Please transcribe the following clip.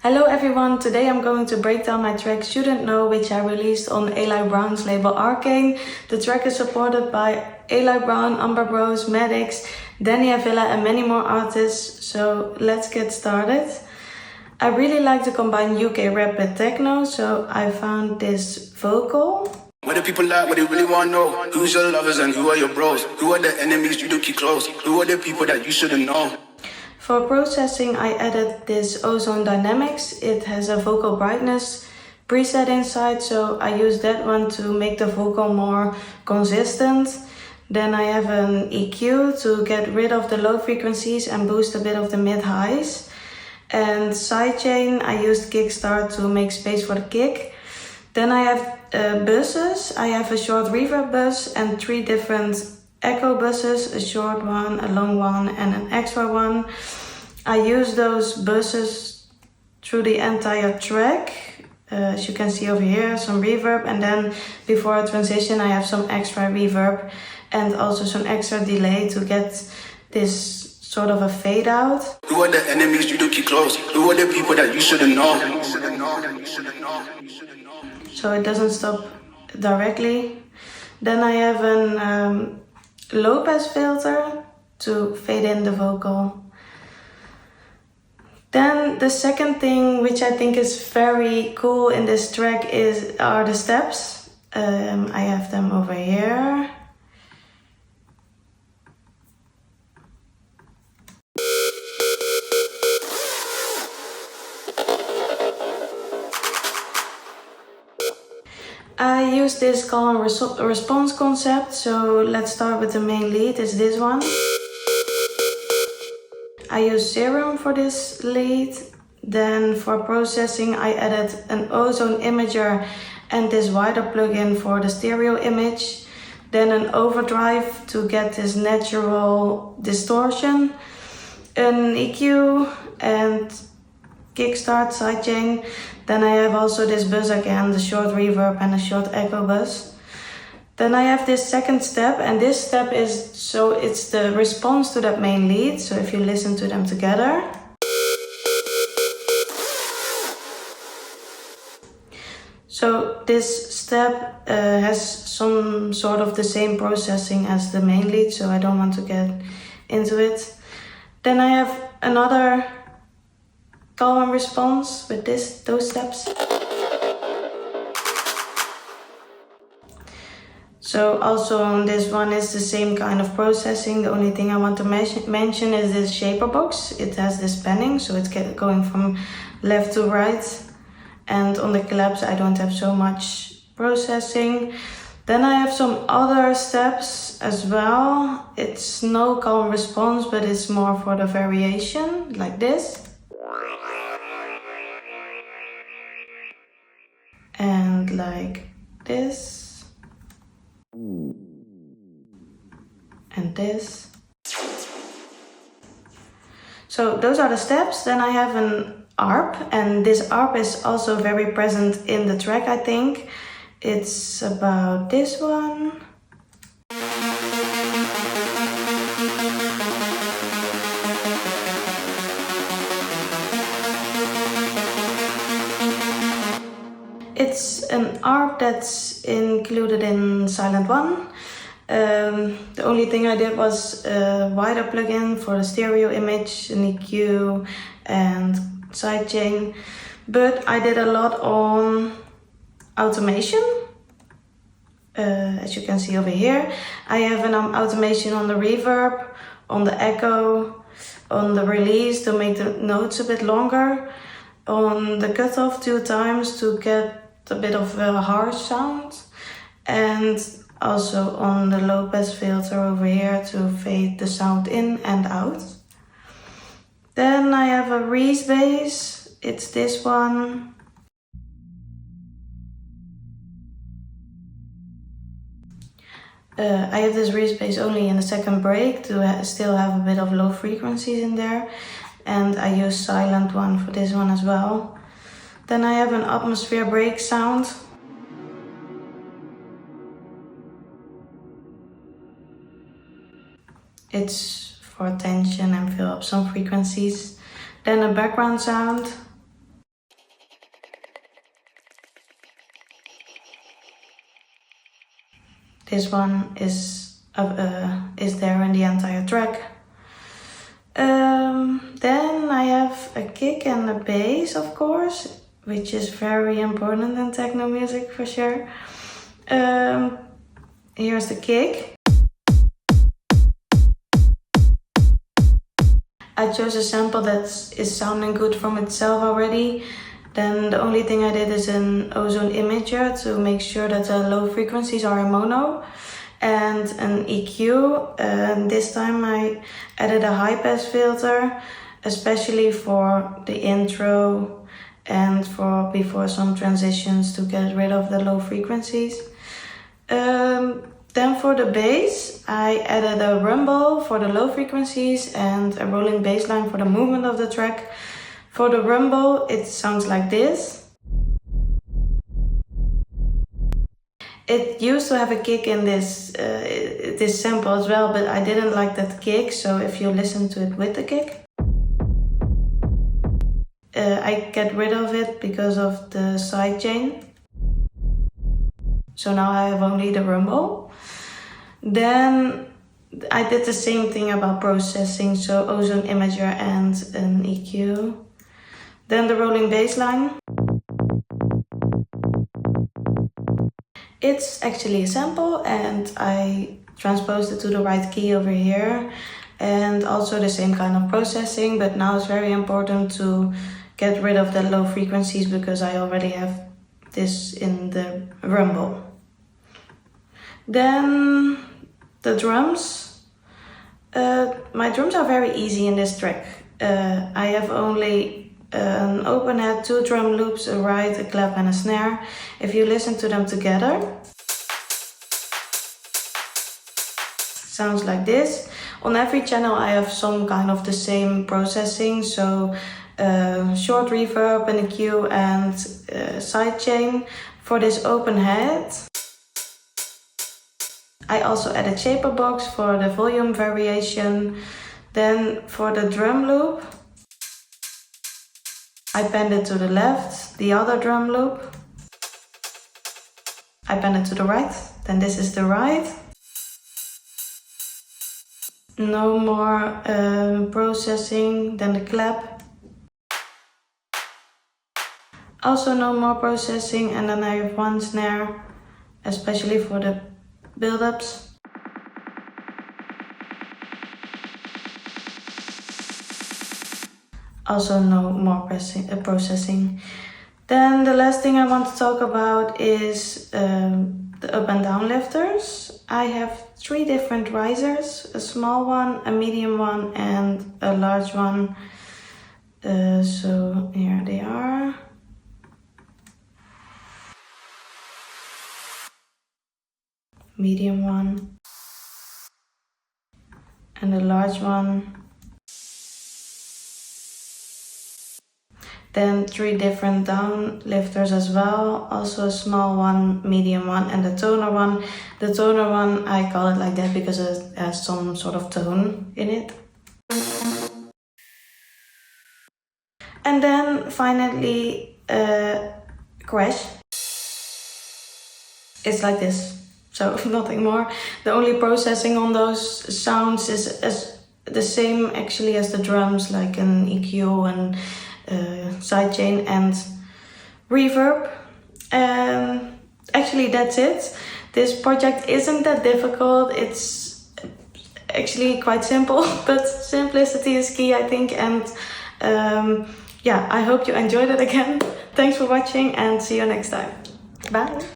Hello everyone, today I'm going to break down my track Shouldn't Know, which I released on Eli Brown's label Arcane. The track is supported by Eli Brown, Amber Bros, Maddox, Danny Avila and many more artists, so let's get started. I really like to combine UK rap with techno, so I found this vocal. What do people like, what they really want to know? Who's your lovers and who are your bros? Who are the enemies you do keep close? Who are the people that you shouldn't know? For processing, I added this Ozone Dynamics. It has a vocal brightness preset inside, so I use that one to make the vocal more consistent. Then I have an EQ to get rid of the low frequencies and boost a bit of the mid-highs. And sidechain, I used Kickstart to make space for the kick. Then I have buses. I have a short reverb bus and 3 different echo buses, a short one, a long one and an extra one. I use those buses through the entire track. As you can see over here, some reverb, and then before I transition I have some extra reverb and also some extra delay to get this sort of a fade out. Who are the enemies you do keep close? Who are the people that you shouldn't know? So it doesn't stop directly. Then I have an low pass filter to fade in the vocal. Then the second thing which I think is very cool in this track are the steps. I have them over here. I use this call and response concept, so let's start with the main lead, it's this one. I use Serum for this lead. Then for processing I added an ozone imager and this wider plugin for the stereo image. Then an overdrive to get this natural distortion. An EQ and kickstart sidechain. Then I have also this bus again, the short reverb and a short echo bus. Then I have this second step, and this step it's the response to that main lead, so if you listen to them together. So this step has some sort of the same processing as the main lead, so I don't want to get into it. Then I have another call and response with those steps. So also on this one is the same kind of processing. The only thing I want to mention is this shaper box. It has this panning, so it's going from left to right. And on the claps I don't have so much processing. Then I have some other steps as well. It's no call and response, but it's more for the variation, like this. And like this. And this. So those are the steps. Then I have an ARP, and this ARP is also very present in the track, I think. It's about this one. It's an ARP that's included in Silent One. The only thing I did was a wider plugin for the stereo image, an EQ and sidechain. But I did a lot on automation. As you can see over here, I have an automation on the reverb, on the echo, on the release to make the notes a bit longer, on the cutoff 2 times to get a bit of a harsh sound, and also on the low pass filter over here to fade the sound in and out. Then I have a Reese bass, it's this one. I have this Reese bass only in the second break to still have a bit of low frequencies in there, and I use Silent One for this one as well. Then I have an atmosphere break sound. It's for tension and fill up some frequencies. Then a background sound. This one is there in the entire track. Then I have a kick and a bass, of course, which is very important in techno music for sure. Here's the kick. I chose a sample that is sounding good from itself already. Then the only thing I did is an ozone imager to make sure that the low frequencies are in mono. And an EQ. This time I added a high pass filter, especially for the intro and for before some transitions to get rid of the low frequencies. Then for the bass, I added a rumble for the low frequencies and a rolling bass line for the movement of the track. For the rumble, it sounds like this. It used to have a kick in this sample as well, but I didn't like that kick, so if you listen to it with the kick, I get rid of it because of the sidechain. So now I have only the rumble. Then I did the same thing about processing, so ozone imager and an EQ. Then the rolling bass line. It's actually a sample and I transposed it to the right key over here, and also the same kind of processing, but now it's very important to get rid of the low frequencies because I already have this in the rumble. Then the drums. My drums are very easy in this track. I have only an open head, 2 drum loops, a ride, a clap and a snare. If you listen to them together, sounds like this. On every channel I have some kind of the same processing, so short reverb, an EQ and sidechain. For this open head, I also added shaper box for the volume variation. Then for the drum loop, I panned it to the left, the other drum loop. I panned it to the right, then this is the right. No more processing, then the clap. Also no more processing, and then I have 1 snare, especially for the build-ups. Also no more processing. Then the last thing I want to talk about is the up and down lifters. I have 3 different risers, a small one, a medium one and a large one. So here they are. Medium one and a large one. Then 3 different down lifters as well, also a small one, medium one and a toner one. The toner one, I call it like that because it has some sort of tone in it. And then finally crash. It's like this, so nothing more. The only processing on those sounds is the same actually as the drums, like an EQ and sidechain and reverb. Actually that's it. This project isn't that difficult. It's actually quite simple, but simplicity is key, I think. And yeah, I hope you enjoyed it again. Thanks for watching and see you next time. Bye.